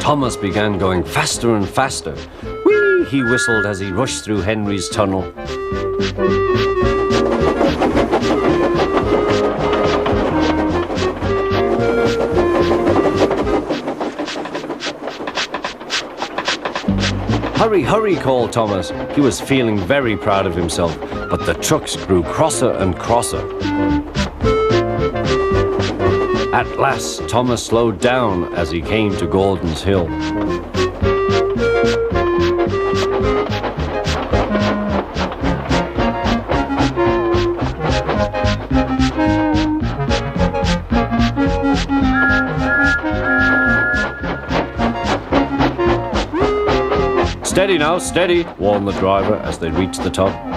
Thomas began going faster and faster. Whee! He whistled as he rushed through Henry's tunnel. Hurry, hurry, called Thomas. He was feeling very proud of himself, but the trucks grew crosser and crosser. At last, Thomas slowed down as he came to Gordon's Hill. Steady now, steady, warned the driver as they reached the top.